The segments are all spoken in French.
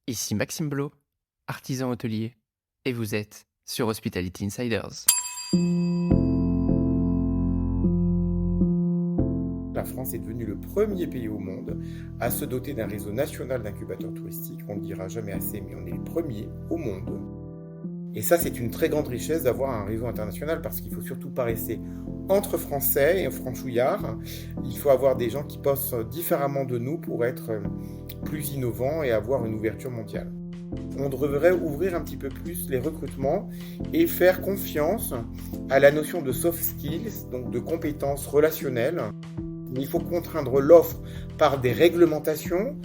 Ici Maxime Blo, artisan hôtelier, et vous êtes sur Hospitality Insiders. La France est devenue le premier pays au monde à se doter d'un réseau national d'incubateurs touristiques. On ne le dira jamais assez, mais on est les premiers au monde. Et ça, c'est une très grande richesse d'avoir un réseau international parce qu'il ne faut surtout pas rester entre Français et franchouillards. Il faut avoir des gens qui pensent différemment de nous pour être plus innovants et avoir une ouverture mondiale. On devrait ouvrir un petit peu plus les recrutements et faire confiance à la notion de soft skills, donc de compétences relationnelles. Il faut contraindre l'offre par des réglementations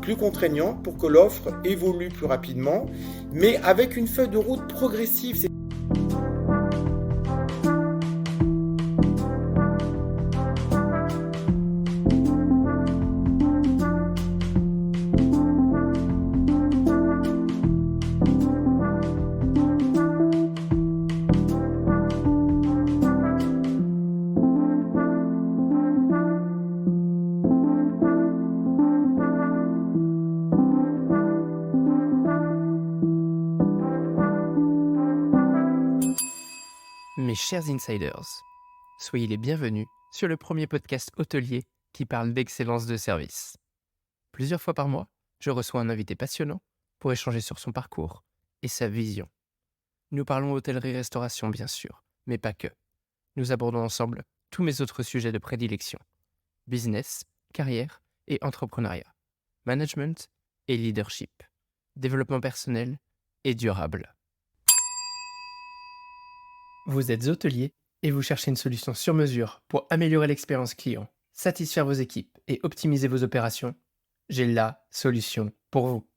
plus contraignantes pour que l'offre évolue plus rapidement, mais avec une feuille de route progressive. Mes chers insiders, soyez les bienvenus sur le premier podcast hôtelier qui parle d'excellence de service. Plusieurs fois par mois, je reçois un invité passionnant pour échanger sur son parcours et sa vision. Nous parlons hôtellerie-restauration bien sûr, mais pas que. Nous abordons ensemble tous mes autres sujets de prédilection. Business, carrière et entrepreneuriat. Management et leadership. Développement personnel et durable. Vous êtes hôtelier et vous cherchez une solution sur mesure pour améliorer l'expérience client, satisfaire vos équipes et optimiser vos opérations? J'ai la solution pour vous.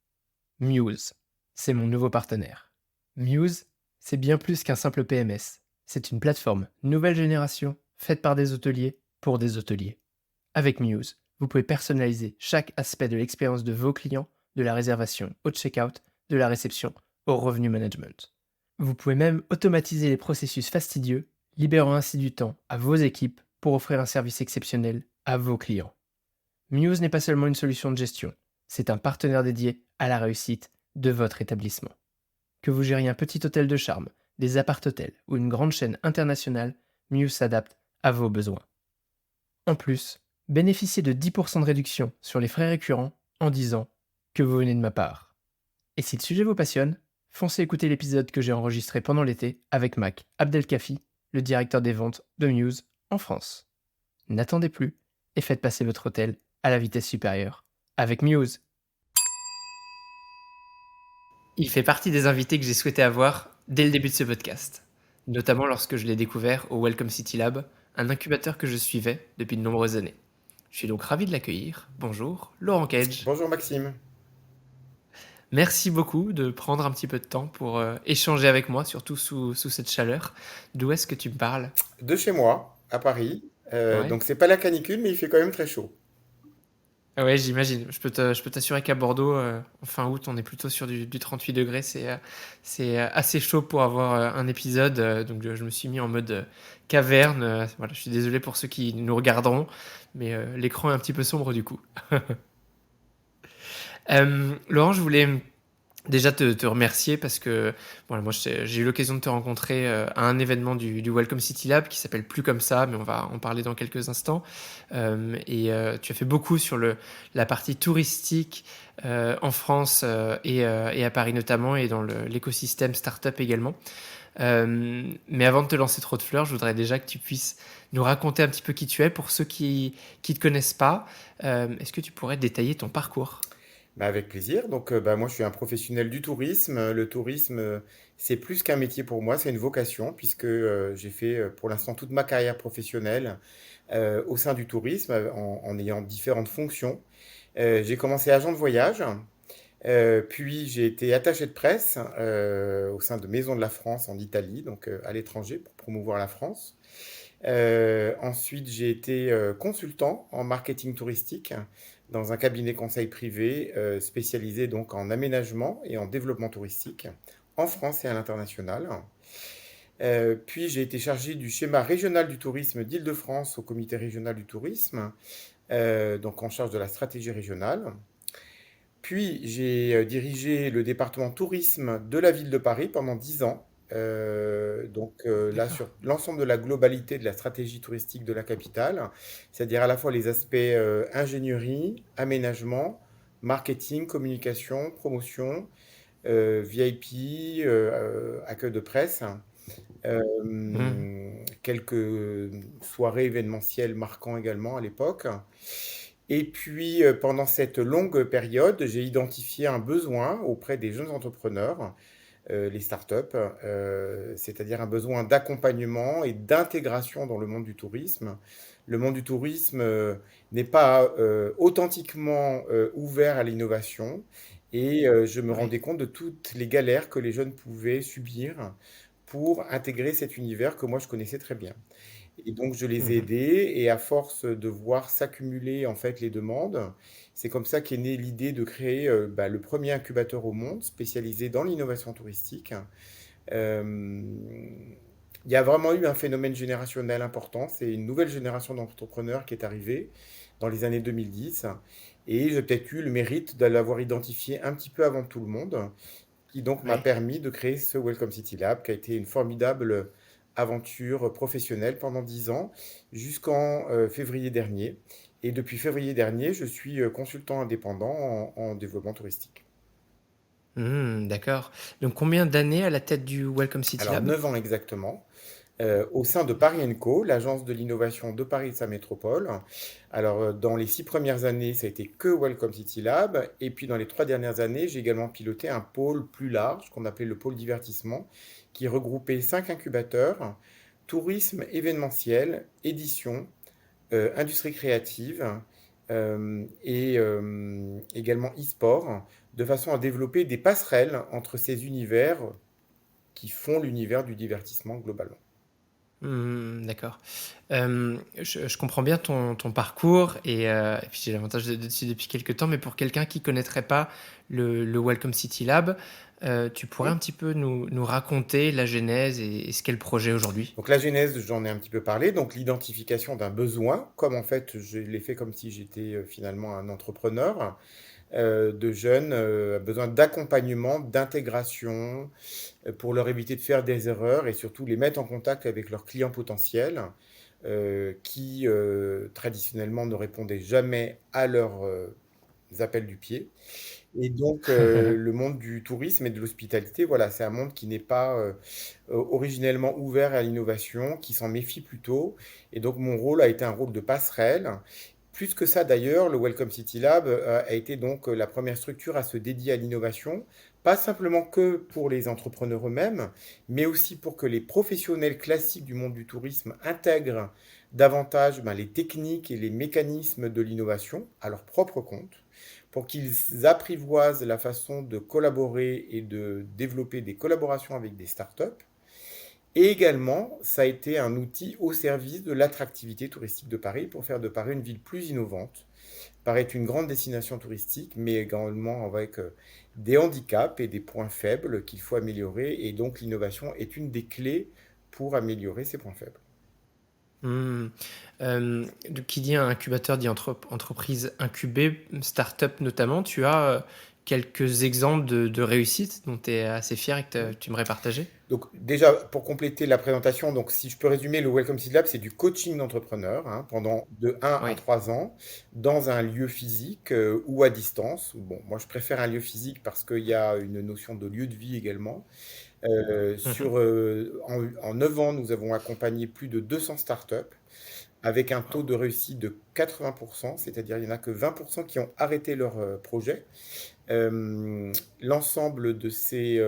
Muse, c'est mon nouveau partenaire. Muse, c'est bien plus qu'un simple PMS. C'est une plateforme nouvelle génération faite par des hôteliers pour des hôteliers. Avec Muse, vous pouvez personnaliser chaque aspect de l'expérience de vos clients, de la réservation au checkout, de la réception au revenu management. Vous pouvez même automatiser les processus fastidieux, libérant ainsi du temps à vos équipes pour offrir un service exceptionnel à vos clients. Muse n'est pas seulement une solution de gestion, c'est un partenaire dédié à la réussite de votre établissement. Que vous gériez un petit hôtel de charme, des appart-hôtels ou une grande chaîne internationale, Muse s'adapte à vos besoins. En plus, bénéficiez de 10% de réduction sur les frais récurrents en disant que vous venez de ma part. Et si le sujet vous passionne, foncez écouter l'épisode que j'ai enregistré pendant l'été avec Mac Abdelkafi, le directeur des ventes de Muse en France. N'attendez plus et faites passer votre hôtel à la vitesse supérieure avec Muse. Il fait partie des invités que j'ai souhaité avoir dès le début de ce podcast, notamment lorsque je l'ai découvert au Welcome City Lab, un incubateur que je suivais depuis de nombreuses années. Je suis donc ravi de l'accueillir. Bonjour, Laurent Cage. Bonjour Maxime. Merci beaucoup de prendre un petit peu de temps pour échanger avec moi, surtout sous cette chaleur. D'où est-ce que tu me parles? De chez moi, à Paris. Ouais. Donc c'est pas la canicule, mais il fait quand même très chaud. Ah ouais, j'imagine. Je peux t'assurer qu'à Bordeaux, en fin août, on est plutôt sur du 38 degrés. C'est assez chaud pour avoir un épisode. Donc je me suis mis en mode caverne. Voilà, je suis désolé pour ceux qui nous regarderont, mais l'écran est un petit peu sombre du coup. Laurent, je voulais déjà te remercier parce que voilà, moi j'ai eu l'occasion de te rencontrer à un événement du Welcome City Lab qui s'appelle plus comme ça, mais on va en parler dans quelques instants. Tu as fait beaucoup sur la partie touristique en France et à Paris notamment, et dans l'écosystème startup également. Mais avant de te lancer trop de fleurs, je voudrais déjà que tu puisses nous raconter un petit peu qui tu es pour ceux qui ne te connaissent pas. Est-ce que tu pourrais détailler ton parcours? Bah, avec plaisir. Donc, moi, je suis un professionnel du tourisme. Le tourisme, c'est plus qu'un métier pour moi, c'est une vocation, puisque j'ai fait pour l'instant toute ma carrière professionnelle au sein du tourisme, en ayant différentes fonctions. J'ai commencé agent de voyage, puis j'ai été attaché de presse au sein de Maison de la France en Italie, donc à l'étranger, pour promouvoir la France. Ensuite, j'ai été consultant en marketing touristique dans un cabinet conseil privé spécialisé donc en aménagement et en développement touristique en France et à l'international. Puis j'ai été chargé du schéma régional du tourisme d'Île-de-France au comité régional du tourisme, donc en charge de la stratégie régionale. Puis j'ai dirigé le département tourisme de la ville de Paris pendant 10 ans. Là, D'accord. sur l'ensemble de la globalité de la stratégie touristique de la capitale, c'est-à-dire à la fois les aspects ingénierie, aménagement, marketing, communication, promotion, VIP, accueil de presse, Mhm. quelques soirées événementielles marquants également à l'époque. Et puis, pendant cette longue période, j'ai identifié un besoin auprès des jeunes entrepreneurs, les startups, c'est-à-dire un besoin d'accompagnement et d'intégration dans le monde du tourisme. Le monde du tourisme n'est pas authentiquement ouvert à l'innovation et je me Oui. rendais compte de toutes les galères que les jeunes pouvaient subir pour intégrer cet univers que moi je connaissais très bien. Et donc je les ai Mhm. aidés et à force de voir s'accumuler en fait les demandes, c'est comme ça qu'est née l'idée de créer le premier incubateur au monde spécialisé dans l'innovation touristique. Euh, il y a vraiment eu un phénomène générationnel important. C'est une nouvelle génération d'entrepreneurs qui est arrivée dans les années 2010. Et j'ai peut-être eu le mérite de l'avoir identifié un petit peu avant tout le monde, qui donc m'a Oui. permis de créer ce Welcome City Lab, qui a été une formidable aventure professionnelle pendant 10 ans, jusqu'en février dernier. Et depuis février dernier, je suis consultant indépendant en développement touristique. D'accord. Donc, combien d'années à la tête du Welcome City Alors, Lab? 9 ans exactement, au sein de Paris Co, l'agence de l'innovation de Paris et de sa métropole. Alors, dans les 6 premières années, ça a été que Welcome City Lab. Et puis, dans les 3 dernières années, j'ai également piloté un pôle plus large, qu'on appelait le pôle divertissement, qui regroupait 5 incubateurs, tourisme événementiel, édition, industrie créative et également e-sport, de façon à développer des passerelles entre ces univers qui font l'univers du divertissement globalement. D'accord. Je comprends bien ton parcours et puis j'ai l'avantage d'être dessus depuis quelques temps, mais pour quelqu'un qui connaîtrait pas le Welcome City Lab, tu pourrais un petit peu nous raconter la genèse et ce qu'est le projet aujourd'hui? Donc la genèse, j'en ai un petit peu parlé, donc l'identification d'un besoin, comme en fait je l'ai fait comme si j'étais finalement un entrepreneur de jeunes, besoin d'accompagnement, d'intégration, pour leur éviter de faire des erreurs et surtout les mettre en contact avec leurs clients potentiels qui traditionnellement ne répondaient jamais à leurs appels du pied. Et donc, le monde du tourisme et de l'hospitalité, voilà, c'est un monde qui n'est pas originellement ouvert à l'innovation, qui s'en méfie plutôt. Et donc, mon rôle a été un rôle de passerelle. Plus que ça, d'ailleurs, le Welcome City Lab a été donc la première structure à se dédier à l'innovation, pas simplement que pour les entrepreneurs eux-mêmes, mais aussi pour que les professionnels classiques du monde du tourisme intègrent davantage les techniques et les mécanismes de l'innovation à leur propre compte pour qu'ils apprivoisent la façon de collaborer et de développer des collaborations avec des startups. Et également, ça a été un outil au service de l'attractivité touristique de Paris pour faire de Paris une ville plus innovante. Paris est une grande destination touristique, mais également avec des handicaps et des points faibles qu'il faut améliorer. Et donc l'innovation est une des clés pour améliorer ces points faibles. Mmh. Qui dit incubateur dit entreprise incubée, start-up notamment. Tu as quelques exemples de réussite dont tu es assez fier et que tu aimerais partager? Donc déjà, pour compléter la présentation, donc si je peux résumer, le Welcome City Lab, c'est du coaching d'entrepreneurs pendant de 1 à Oui. 3 ans dans un lieu physique ou à distance. Bon, moi, je préfère un lieu physique parce qu'il y a une notion de lieu de vie également. Mhm. En 9 ans, nous avons accompagné plus de 200 startups avec un taux Wow. de réussite de 80%, c'est-à-dire il n'y en a que 20% qui ont arrêté leur projet. L'ensemble de ces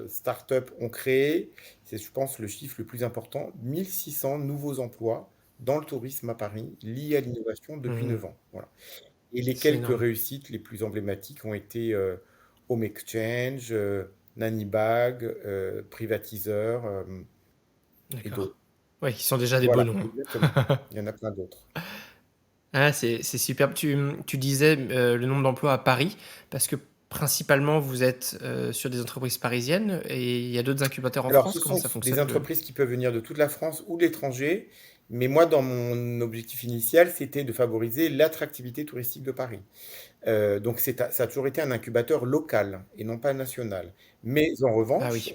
startups ont créé, c'est je pense le chiffre le plus important, 1600 nouveaux emplois dans le tourisme à Paris liés à l'innovation depuis Mhm. 9 ans. Voilà. Et les C'est quelques énorme. réussites les plus emblématiques ont été Home Exchange, Nannybag, Privatiseur et D'accord. d'autres. Oui, qui sont déjà des beaux Voilà, noms. exactement. Il y en a plein d'autres. Ah, c'est superbe. Tu disais le nombre d'emplois à Paris, parce que principalement vous êtes sur des entreprises parisiennes et il y a d'autres incubateurs en Alors, France. ce Comment sont ça des fonctionne entreprises qui peuvent venir de toute la France ou de l'étranger. Mais moi, dans mon objectif initial, c'était de favoriser l'attractivité touristique de Paris. Donc ça a toujours été un incubateur local et non pas national. Mais en Ah revanche,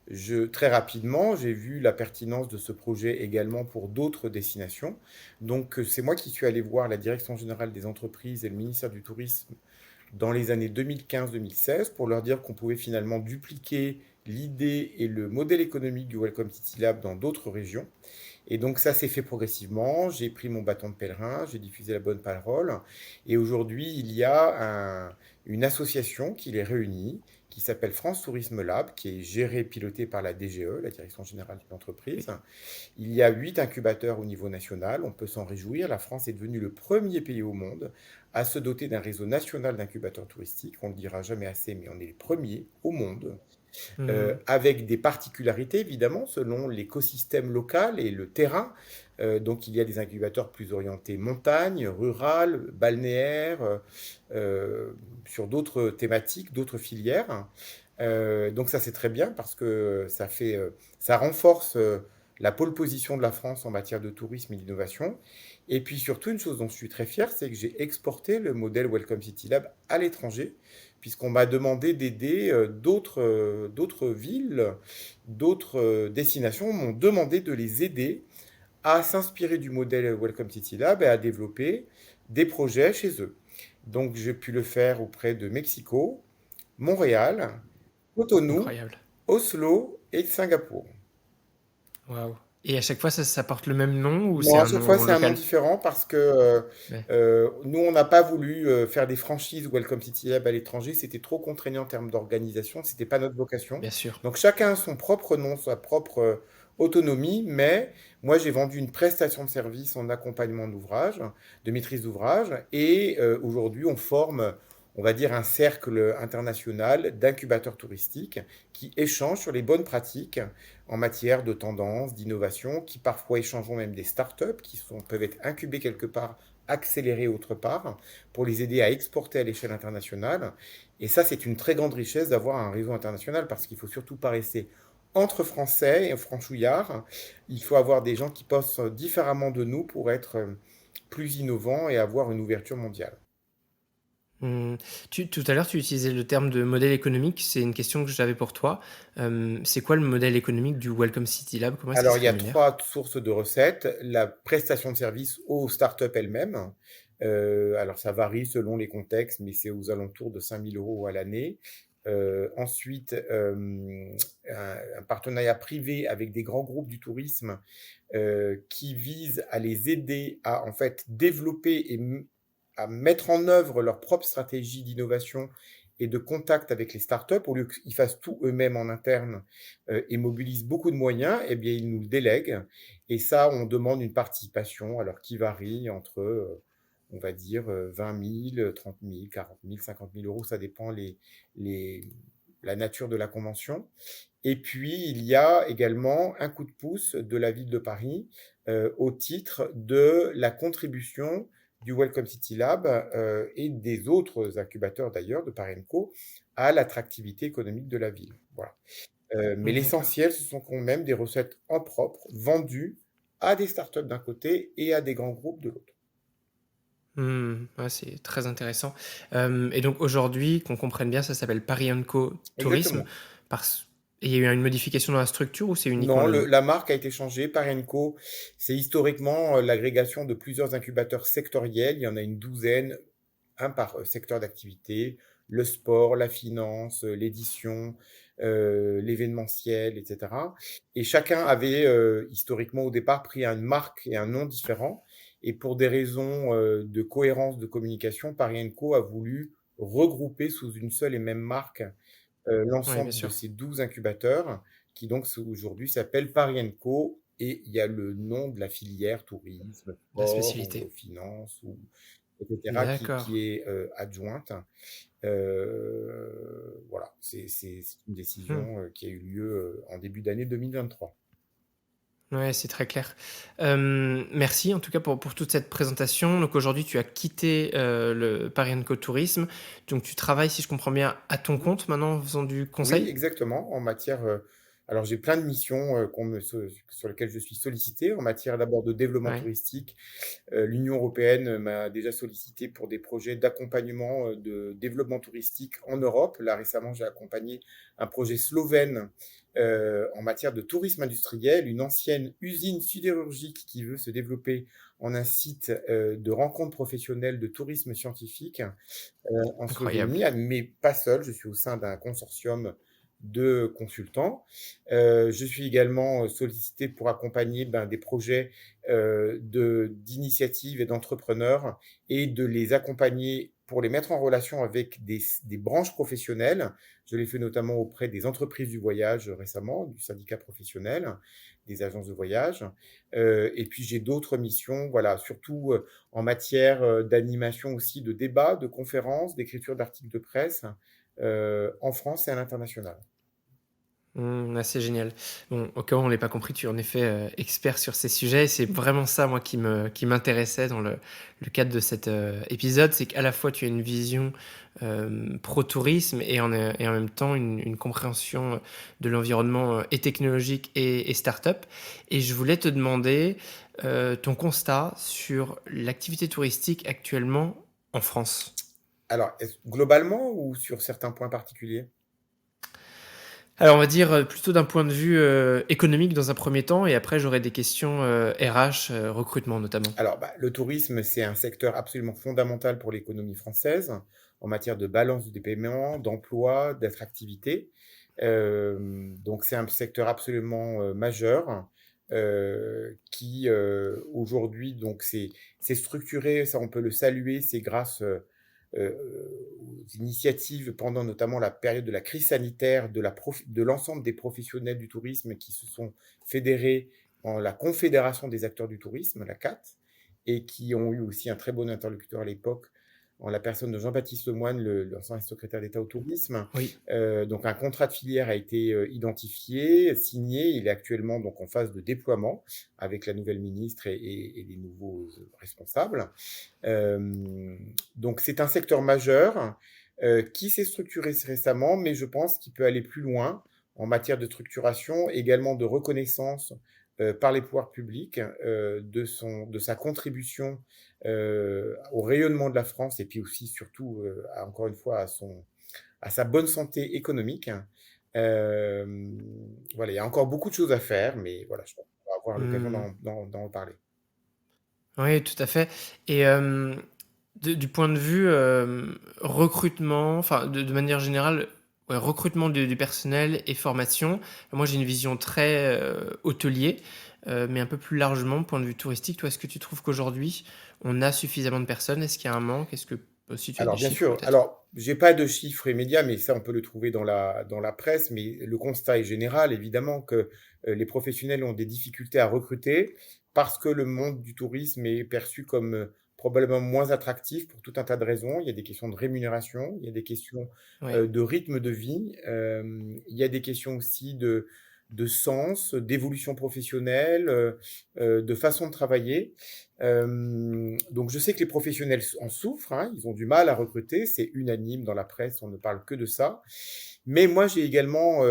oui. très rapidement, j'ai vu la pertinence de ce projet également pour d'autres destinations. Donc c'est moi qui suis allé voir la Direction générale des entreprises et le ministère du Tourisme dans les années 2015-2016 pour leur dire qu'on pouvait finalement dupliquer l'idée et le modèle économique du Welcome City Lab dans d'autres régions. Et donc ça s'est fait progressivement. J'ai pris mon bâton de pèlerin, j'ai diffusé la bonne parole. Et aujourd'hui, il y a une association qui les réunit, qui s'appelle France Tourisme Lab, qui est gérée et pilotée par la DGE, la Direction générale de l'entreprise. Oui. Il y a 8 incubateurs au niveau national. On peut s'en réjouir. La France est devenue le premier pays au monde à se doter d'un réseau national d'incubateurs touristiques. On ne le dira jamais assez, mais on est les premiers au monde Hmm. avec des particularités évidemment selon l'écosystème local et le terrain. Donc il y a des incubateurs plus orientés montagne, rural, balnéaire, sur d'autres thématiques, d'autres filières. Donc ça c'est très bien parce que ça renforce la pole position de la France en matière de tourisme et d'innovation. Et puis surtout une chose dont je suis très fier, c'est que j'ai exporté le modèle Welcome City Lab à l'étranger puisqu'on m'a demandé d'aider d'autres villes, d'autres destinations m'ont demandé de les aider à s'inspirer du modèle Welcome City Lab et à développer des projets chez eux. Donc j'ai pu le faire auprès de Mexico, Montréal, Cotonou, Incroyable. Oslo et Singapour. Waouh. Et à chaque fois, ça porte le même nom ou c'est Non, à un chaque fois, nom c'est un nom local? différent parce que Ouais, nous, on n'a pas voulu faire des franchises Welcome City Lab à l'étranger. C'était trop contraignant en termes d'organisation. C'était pas notre vocation. bien sûr. Donc, chacun a son propre nom, sa propre autonomie. Mais moi, j'ai vendu une prestation de service en accompagnement d'ouvrage, de maîtrise d'ouvrage. Et aujourd'hui, on forme, on va dire, un cercle international d'incubateurs touristiques qui échangent sur les bonnes pratiques en matière de tendance, d'innovation, qui parfois échangeons même des startups peuvent être incubées quelque part, accélérées autre part, pour les aider à exporter à l'échelle internationale. Et ça, c'est une très grande richesse d'avoir un réseau international parce qu'il ne faut surtout pas rester entre Français et franchouillards. Il faut avoir des gens qui pensent différemment de nous pour être plus innovants et avoir une ouverture mondiale. Hmm. Tout à l'heure, tu utilisais le terme de modèle économique. C'est une question que j'avais pour toi. C'est quoi le modèle économique du Welcome City Lab? Comment est-ce qu'il Alors, se il y a rémunère? 3 sources de recettes. La prestation de service aux startups elles-mêmes. Alors, ça varie selon les contextes, mais c'est aux alentours de 5 000 € à l'année. Ensuite, un partenariat privé avec des grands groupes du tourisme qui visent à les aider à en fait développer et à mettre en œuvre leur propre stratégie d'innovation et de contact avec les startups, au lieu qu'ils fassent tout eux-mêmes en interne et mobilisent beaucoup de moyens, eh bien, ils nous le délèguent. Et ça, on demande une participation, alors qui varie entre, on va dire, 20 000, 30 000, 40 000, 50 000 euros, ça dépend les, la nature de la convention. Et puis, il y a également un coup de pouce de la ville de Paris au titre de la contribution du Welcome City Lab et des autres incubateurs d'ailleurs de Paris Co à l'attractivité économique de la ville. Voilà. Mais D'accord. l'essentiel, ce sont quand même des recettes en propre vendues à des startups d'un côté et à des grands groupes de l'autre. Hmm. Ouais, c'est très intéressant. Et donc aujourd'hui, qu'on comprenne bien, ça s'appelle Paris Co Tourisme. Exactement. Parce... Et il y a eu une modification dans la structure ou c'est uniquement Non, le nom? la marque a été changée. Parenco, c'est historiquement l'agrégation de plusieurs incubateurs sectoriels. Il y en a une douzaine, un par secteur d'activité, le sport, la finance, l'édition, l'événementiel, etc. Et chacun avait historiquement au départ pris une marque et un nom différent. Et pour des raisons de cohérence de communication, Paris Co a voulu regrouper sous une seule et même marque Oui, bien l'ensemble de sûr. ces 12 incubateurs qui donc aujourd'hui s'appellent Paris Co. Et il y a le nom de la filière tourisme, La sport ou spécialité. finance, ou, etc., D'accord. qui est adjointe. Voilà, c'est une Hmm. décision qui a eu lieu en début d'année 2023. Ouais, c'est très clair. Merci en tout cas pour toute cette présentation. Donc aujourd'hui, tu as quitté le Paris Co Tourisme. Donc tu travailles, si je comprends bien, à ton compte maintenant en faisant du Oui, conseil? exactement. En matière. Alors j'ai plein de missions, sur lesquelles je suis sollicité en matière d'abord de développement Ouais, touristique. L'Union européenne m'a déjà sollicité pour des projets d'accompagnement, de développement touristique en Europe. Là, récemment, j'ai accompagné un projet slovène, en matière de tourisme industriel, une ancienne usine sidérurgique qui veut se développer en un site, de rencontres professionnelles de tourisme scientifique, en incroyable. Slovénie, mais pas seul, je suis au sein d'un consortium de consultants. Je suis également sollicité pour accompagner des projets d'initiatives et d'entrepreneurs et de les accompagner pour les mettre en relation avec des branches professionnelles. Je l'ai fait notamment auprès des entreprises du voyage récemment, du syndicat professionnel, des agences de voyage. Et puis j'ai d'autres missions, voilà, surtout en matière d'animation aussi, de débats, de conférences, d'écriture d'articles de presse, en France et à l'international. C'est génial. Bon, au cas où on l'ait pas compris, tu es en effet, expert sur ces sujets et c'est vraiment ça, moi, qui m'intéressait dans le cadre de cet, épisode. C'est qu'à la fois tu as une vision, pro tourisme et en même temps une compréhension, de l'environnement, et technologique et start-up et je voulais te demander, ton constat sur l'activité touristique actuellement en France? Alors, globalement ou sur certains points particuliers? Alors on va dire, plutôt d'un point de vue, économique dans un premier temps et après j'aurais des questions, RH, recrutement notamment. Alors, le tourisme, c'est un secteur absolument fondamental pour l'économie française, en matière de balance des paiements, d'emploi, d'attractivité. Donc c'est un secteur absolument, majeur, qui, aujourd'hui donc c'est structuré, ça on peut le saluer, c'est grâce, aux initiatives pendant notamment la période de la crise sanitaire de l'ensemble des professionnels du tourisme qui se sont fédérés en la Confédération des acteurs du tourisme, la CAT, et qui ont eu aussi un très bon interlocuteur à l'époque, en la personne de Jean-Baptiste Lemoyne, l'ancien secrétaire d'État au tourisme. Oui. Donc un contrat de filière a été identifié, signé. Il est actuellement donc en phase de déploiement avec la nouvelle ministre et les nouveaux responsables. Donc c'est un secteur majeur qui s'est structuré récemment, mais je pense qu'il peut aller plus loin en matière de structuration, également de reconnaissance par les pouvoirs publics de sa contribution au rayonnement de la France et puis aussi surtout, encore une fois, à sa bonne santé économique. Voilà, il y a encore beaucoup de choses à faire, mais voilà, je pense qu'on va avoir l'occasion Mmh. d'en reparler. Oui, tout à fait et du point de vue, recrutement, enfin de manière générale, ouais, recrutement du personnel et formation. Moi, j'ai une vision très, hôtelier, mais un peu plus largement, point de vue touristique. Toi, est-ce que tu trouves qu'aujourd'hui, on a suffisamment de personnes? Est-ce qu'il y a un manque? Est-ce que aussi tu as des Alors bien chiffres sûr, peut-être? alors j'ai pas de chiffres immédiats, mais ça on peut le trouver dans la presse, mais le constat est général évidemment que, les professionnels ont des difficultés à recruter parce que le monde du tourisme est perçu comme, probablement moins attractif pour tout un tas de raisons. Il y a des questions de rémunération, il y a des questions, Oui. de rythme de vie, il y a des questions aussi de sens, d'évolution professionnelle, de façon de travailler. Donc je sais que les professionnels en souffrent, hein, ils ont du mal à recruter, c'est unanime dans la presse, on ne parle que de ça. Mais moi, j'ai également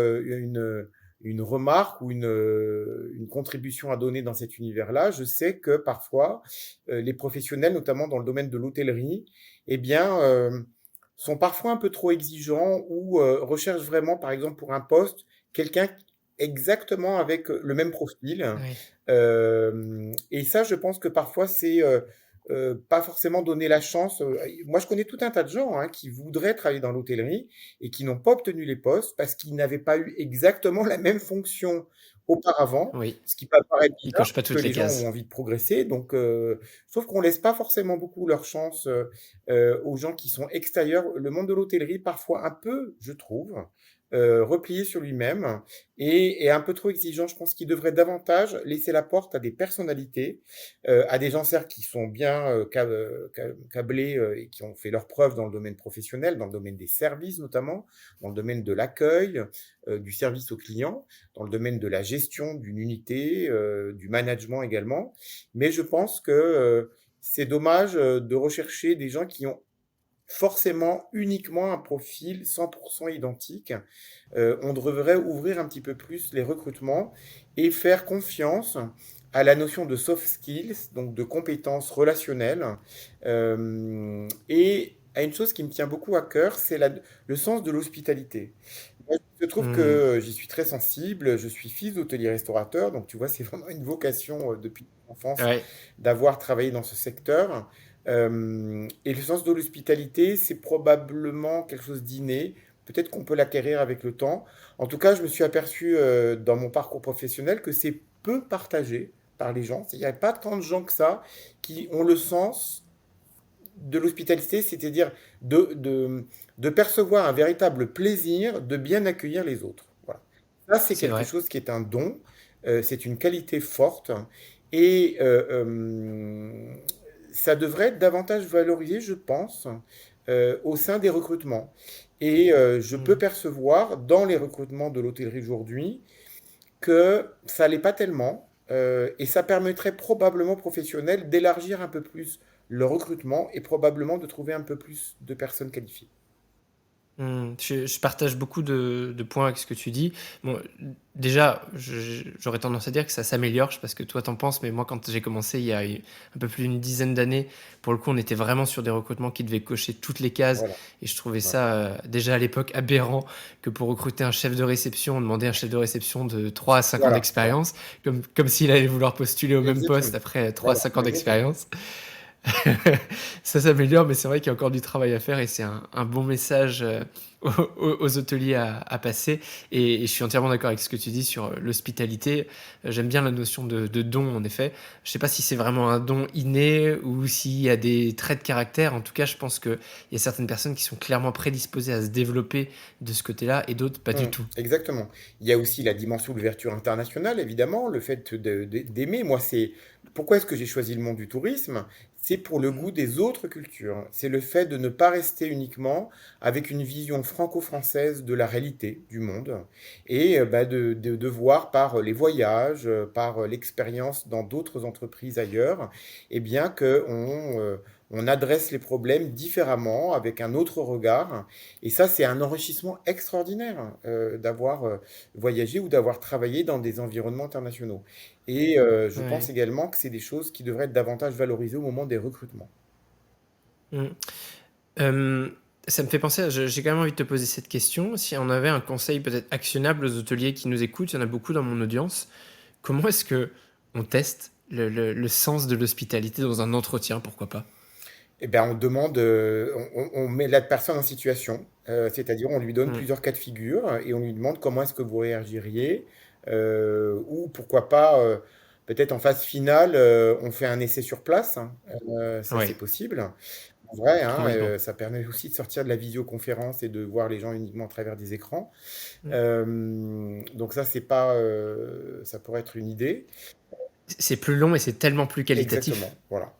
une remarque ou une contribution à donner dans cet univers-là. Je sais que parfois, les professionnels, notamment dans le domaine de l'hôtellerie, eh bien, sont parfois un peu trop exigeants ou recherchent vraiment, par exemple, pour un poste, quelqu'un exactement avec le même profil. Oui. Et ça, je pense que parfois, c'est pas forcément donner la chance. Moi, je connais tout un tas de gens hein, qui voudraient travailler dans l'hôtellerie et qui n'ont pas obtenu les postes parce qu'ils n'avaient pas eu exactement la même fonction auparavant, Oui. ce qui peut paraître Ils bizarre cochent pas parce que toutes les les gens ont cases. envie de progresser. Donc, sauf qu'on laisse pas forcément beaucoup leur chance aux gens qui sont extérieurs. Le monde de l'hôtellerie, parfois un peu, je trouve, replié sur lui-même et un peu trop exigeant. Je pense qu'il devrait davantage laisser la porte à des personnalités, à des gens certes qui sont bien câblés et qui ont fait leurs preuves dans le domaine professionnel, dans le domaine des services notamment, dans le domaine de l'accueil, du service aux clients, dans le domaine de la gestion d'une unité, du management également. Mais je pense que c'est dommage de rechercher des gens qui ont forcément uniquement un profil 100% identique. On devrait ouvrir un petit peu plus les recrutements et faire confiance à la notion de soft skills, donc de compétences relationnelles, et à une chose qui me tient beaucoup à cœur, c'est le sens de l'hospitalité. Moi, je trouve Hmm. que j'y suis très sensible. Je suis fils d'hôtelier-restaurateur, donc tu vois, c'est vraiment une vocation depuis l'enfance Ouais. d'avoir travaillé dans ce secteur. Et le sens de l'hospitalité, c'est probablement quelque chose d'inné. Peut-être qu'on peut l'acquérir avec le temps. En tout cas, je me suis aperçu dans mon parcours professionnel que c'est peu partagé par les gens. Il n'y a pas tant de gens que ça qui ont le sens de l'hospitalité, c'est-à-dire de percevoir un véritable plaisir de bien accueillir les autres. Voilà. Ça, c'est C'est quelque vrai. chose qui est un don, c'est une qualité forte, et ça devrait être davantage valorisé, je pense, au sein des recrutements. Et je peux Hmm. percevoir dans les recrutements de l'hôtellerie aujourd'hui que ça l'est pas tellement, et ça permettrait probablement aux professionnels d'élargir un peu plus le recrutement et probablement de trouver un peu plus de personnes qualifiées. Je partage beaucoup de points avec ce que tu dis. Bon, déjà, j'aurais tendance à dire que ça s'améliore. Je sais pas ce que toi t'en penses, mais moi, quand j'ai commencé il y a un peu plus d'une dizaine d'années, pour le coup, on était vraiment sur des recrutements qui devaient cocher toutes les cases. Voilà. Et je trouvais Ouais. ça, déjà à l'époque, aberrant que pour recruter un chef de réception, on demandait un chef de réception de 3 à 5 ans Voilà. Voilà. d'expérience, comme s'il allait vouloir postuler au même poste Exactement. après 3 à Voilà. 5 ans Exactement. d'expérience. Ça s'améliore, mais c'est vrai qu'il y a encore du travail à faire et c'est un bon message aux hôteliers à passer. Et je suis entièrement d'accord avec ce que tu dis sur l'hospitalité. J'aime bien la notion de don, en effet. Je sais pas si c'est vraiment un don inné ou s'il y a des traits de caractère. En tout cas, je pense qu'il y a certaines personnes qui sont clairement prédisposées à se développer de ce côté-là et d'autres pas du tout. Exactement. Il y a aussi la dimension d'ouverture internationale, évidemment, le fait d'aimer. Moi, c'est pourquoi est-ce que j'ai choisi le monde du tourisme? C'est pour le goût des autres cultures. C'est le fait de ne pas rester uniquement avec une vision franco-française de la réalité du monde et bah, de voir par les voyages, par l'expérience dans d'autres entreprises ailleurs, eh bien que on adresse les problèmes différemment, avec un autre regard. Et ça, c'est un enrichissement extraordinaire d'avoir voyagé ou d'avoir travaillé dans des environnements internationaux. Et je pense Ouais. également que c'est des choses qui devraient être davantage valorisées au moment des recrutements. Mm. Euh, Ça me fait penser, j'ai quand même envie de te poser cette question. Si on avait un conseil peut-être actionnable aux hôteliers qui nous écoutent, il y en a beaucoup dans mon audience. Comment est-ce que on teste le sens de l'hospitalité dans un entretien, pourquoi pas? Eh bien, on demande, on met la personne en situation, c'est-à-dire on lui donne Hmm. plusieurs cas de figure et on lui demande comment est-ce que vous réagiriez, ou pourquoi pas, peut-être en phase finale, on fait un essai sur place, hein. Ça c'est Ouais, possible. En vrai, hein, complètement. ça permet aussi de sortir de la visioconférence et de voir les gens uniquement à travers des écrans. Hmm. Donc ça, c'est pas, ça pourrait être une idée. C'est plus long et c'est tellement plus qualitatif. Exactement, voilà.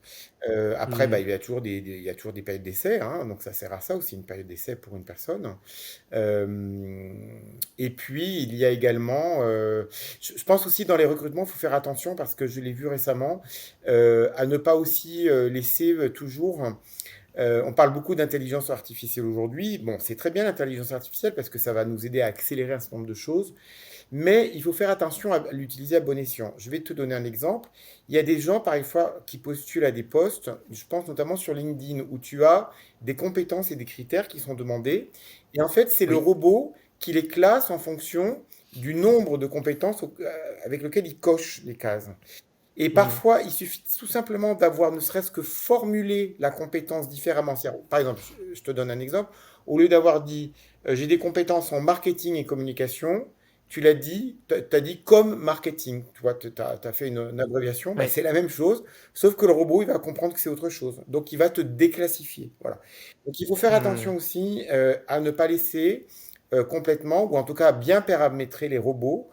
Après, bah, Hmm. il y a toujours il y a toujours des périodes d'essai, hein, donc ça sert à ça aussi, une période d'essai pour une personne. Et puis, il y a également, je pense aussi dans les recrutements, il faut faire attention parce que je l'ai vu récemment, à ne pas aussi laisser toujours. On parle beaucoup d'intelligence artificielle aujourd'hui. Bon, c'est très bien l'intelligence artificielle parce que ça va nous aider à accélérer un certain nombre de choses. Mais il faut faire attention à l'utiliser à bon escient. Je vais te donner un exemple. Il y a des gens, parfois, qui postulent à des postes, je pense notamment sur LinkedIn, où tu as des compétences et des critères qui sont demandés. Et en fait, c'est le Oui. robot qui les classe en fonction du nombre de compétences avec lequel il coche les cases. Et Hmm. parfois, il suffit tout simplement d'avoir ne serait-ce que formulé la compétence différemment. Par exemple, je te donne un exemple. Au lieu d'avoir dit j'ai des compétences en marketing et communication, tu l'as dit, tu as dit comme marketing. Tu vois, tu as fait une abréviation. Bah, Ouais. c'est la même chose, sauf que le robot, il va comprendre que c'est autre chose. Donc, il va te déclassifier. Voilà. Donc, il faut faire Hmm. attention aussi à ne pas laisser complètement, ou en tout cas à bien paramétrer les robots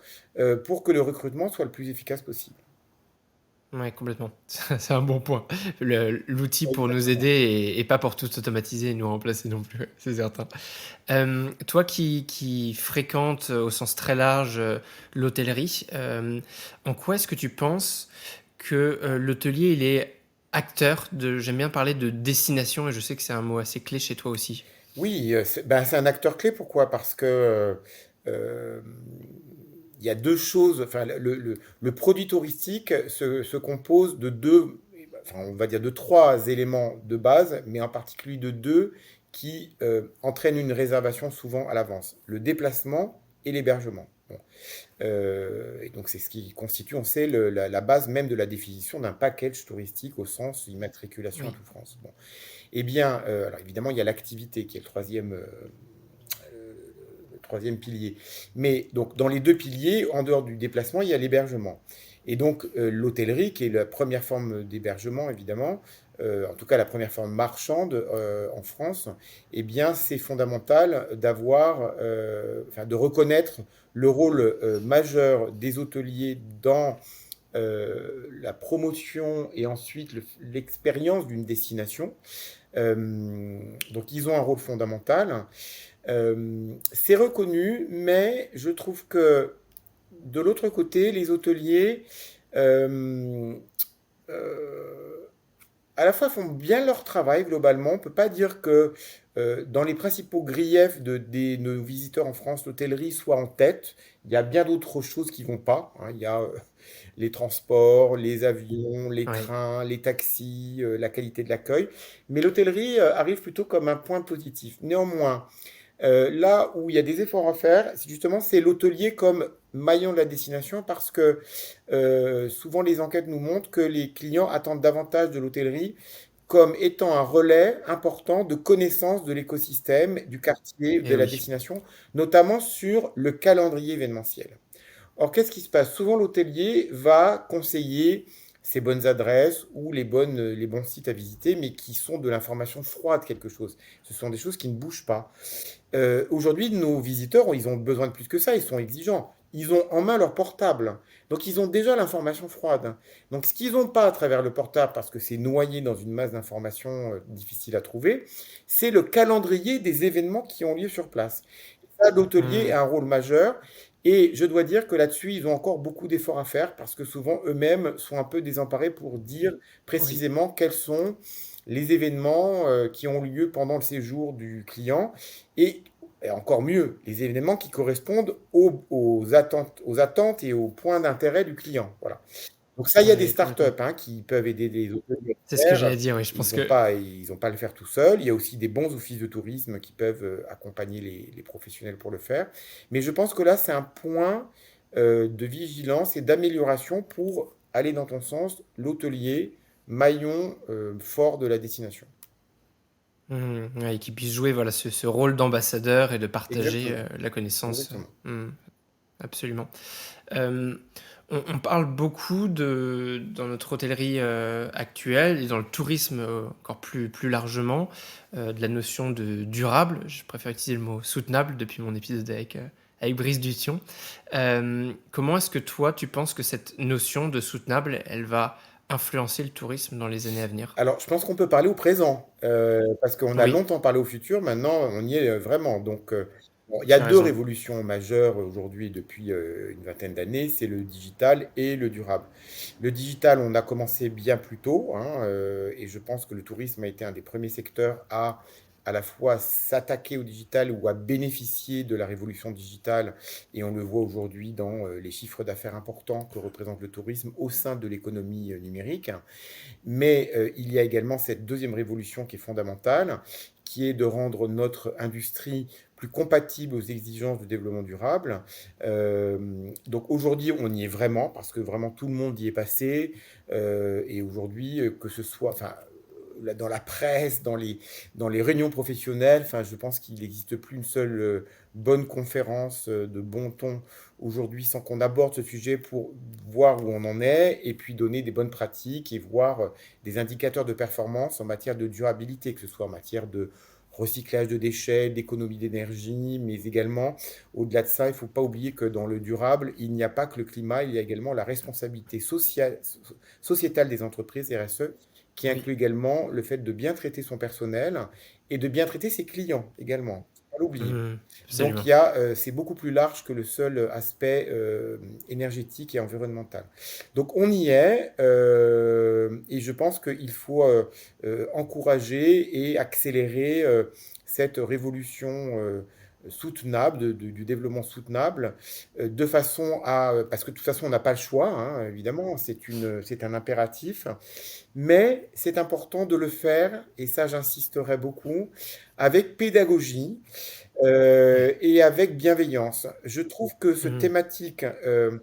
pour que le recrutement soit le plus efficace possible. Ouais, complètement. C'est un bon point. L'outil pour nous aider Exactement. et pas pour tout automatiser et nous remplacer non plus, c'est certain. Toi qui fréquentes au sens très large l'hôtellerie, en quoi est-ce que tu penses que l'hôtelier il est acteur de j'aime bien parler de destination et je sais que c'est un mot assez clé chez toi aussi. Oui, c'est un acteur clé. Pourquoi? Parce que il y a deux choses. Enfin, le produit touristique se compose de deux, enfin, on va dire de trois éléments de base, mais en particulier de deux qui entraînent une réservation souvent à l'avance. Le déplacement et l'hébergement. Bon. Et donc c'est ce qui constitue, on sait, la base même de la définition d'un package touristique au sens immatriculation à Oui. toute France. Bon. Eh bien, alors évidemment, il y a l'activité qui est le troisième pilier. Mais donc, dans les deux piliers, en dehors du déplacement, il y a l'hébergement. Et donc, l'hôtellerie, qui est la première forme d'hébergement, évidemment, en tout cas la première forme marchande en France, eh bien, c'est fondamental de reconnaître le rôle majeur des hôteliers dans la promotion et ensuite l'expérience d'une destination. Donc ils ont un rôle fondamental. C'est reconnu, mais je trouve que de l'autre côté, les hôteliers, euh, euh, à la fois font bien leur travail globalement. On ne peut pas dire que dans les principaux griefs de nos visiteurs en France, l'hôtellerie soit en tête. Il y a bien d'autres choses qui vont pas, hein. Il y a les transports, les avions, les Oui. trains, les taxis, la qualité de l'accueil. Mais l'hôtellerie arrive plutôt comme un point positif. Néanmoins, là où il y a des efforts à faire, c'est l'hôtelier comme maillon de la destination parce que souvent les enquêtes nous montrent que les clients attendent davantage de l'hôtellerie comme étant un relais important de connaissance de l'écosystème, du quartier, de Et la oui. destination, notamment sur le calendrier événementiel. Or, qu'est-ce qui se passe? Souvent, l'hôtelier va conseiller ces bonnes adresses ou les bons sites à visiter, mais qui sont de l'information froide, quelque chose. Ce sont des choses qui ne bougent pas. Aujourd'hui, nos visiteurs, ils ont besoin de plus que ça, ils sont exigeants. Ils ont en main leur portable. Donc, ils ont déjà l'information froide. Donc, ce qu'ils n'ont pas à travers le portable, parce que c'est noyé dans une masse d'informations difficiles à trouver, c'est le calendrier des événements qui ont lieu sur place. Ça, l'hôtelier Hmm. a un rôle majeur. Et je dois dire que là-dessus, ils ont encore beaucoup d'efforts à faire parce que souvent eux-mêmes sont un peu désemparés pour dire Oui. précisément quels sont les événements qui ont lieu pendant le séjour du client et, et encore mieux, les événements qui correspondent aux attentes et aux points d'intérêt du client. Voilà. Donc ça, il y a des Oui, startups complètement. hein, qui peuvent aider des hôteliers C'est à ce que le faire. j'allais dire, oui. Je pense que Ils ont pas à le faire tout seul. Il y a aussi des bons offices de tourisme qui peuvent accompagner les professionnels pour le faire. Mais je pense que là, c'est un point de vigilance et d'amélioration pour aller dans ton sens, l'hôtelier, maillon fort de la destination. ouais, qu'ils puissent jouer voilà, ce rôle d'ambassadeur et de partager Exactement. la connaissance. Exactement. Absolument. Euh, on parle beaucoup dans notre hôtellerie actuelle et dans le tourisme encore plus largement de la notion de durable. Je préfère utiliser le mot soutenable depuis mon épisode avec Brice Dution. Comment est-ce que toi, tu penses que cette notion de soutenable, elle va influencer le tourisme dans les années à venir? Alors, je pense qu'on peut parler au présent, parce qu'on a Oui, longtemps parlé au futur, maintenant on y est vraiment. Donc, bon, il y a tu as deux raison. révolutions majeures aujourd'hui depuis une vingtaine d'années, c'est le digital et le durable. Le digital, on a commencé bien plus tôt, hein, et je pense que le tourisme a été un des premiers secteurs à la fois s'attaquer au digital ou à bénéficier de la révolution digitale, et on le voit aujourd'hui dans les chiffres d'affaires importants que représente le tourisme au sein de l'économie numérique. Mais il y a également cette deuxième révolution qui est fondamentale, qui est de rendre notre industrie plus compatible aux exigences du développement durable. Donc aujourd'hui, on y est vraiment, parce que vraiment tout le monde y est passé. Et aujourd'hui, que ce soit, enfin, dans la presse, dans les réunions professionnelles. Enfin, je pense qu'il n'existe plus une seule bonne conférence de bon ton aujourd'hui sans qu'on aborde ce sujet pour voir où on en est et puis donner des bonnes pratiques et voir des indicateurs de performance en matière de durabilité, que ce soit en matière de recyclage de déchets, d'économie d'énergie, mais également, au-delà de ça, il ne faut pas oublier que dans le durable, il n'y a pas que le climat, il y a également la responsabilité sociétale des entreprises RSE qui Oui. inclut également le fait de bien traiter son personnel et de bien traiter ses clients également. pas l'oublier. Mmh. Donc Absolument. c'est beaucoup plus large que le seul aspect énergétique et environnemental. Donc on y est, et je pense qu'il faut encourager et accélérer cette révolution soutenable, du développement soutenable, de façon à... Parce que de toute façon, on n'a pas le choix, hein, évidemment, c'est un impératif, mais c'est important de le faire, et ça j'insisterai beaucoup, avec pédagogie Oui. et avec bienveillance. Je trouve que Mmh.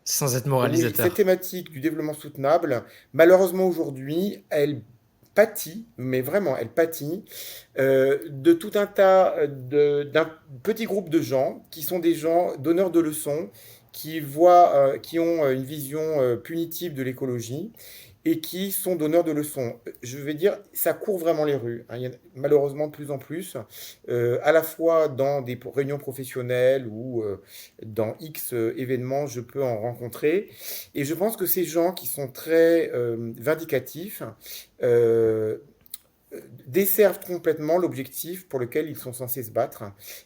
Sans être oui, cette moralisateur. thématique du développement soutenable, malheureusement aujourd'hui, elle pâtit, mais vraiment, elle pâtit de tout un tas d'un petit groupe de gens qui sont des gens donneurs de leçons, qui ont une vision punitive de l'écologie et qui sont donneurs de leçons. Je vais dire, ça court vraiment les rues, hein. Il y en a malheureusement de plus en plus, à la fois dans des réunions professionnelles ou dans X événements, je peux en rencontrer. Et je pense que ces gens qui sont très vindicatifs euh, desservent complètement l'objectif pour lequel ils sont censés se battre,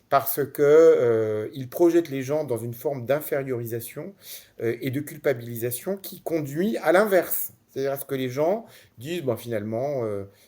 parce que ils projettent les gens dans une forme d'infériorisation et de culpabilisation qui conduit à l'inverse. C'est-à-dire à ce que les gens disent, bon, finalement,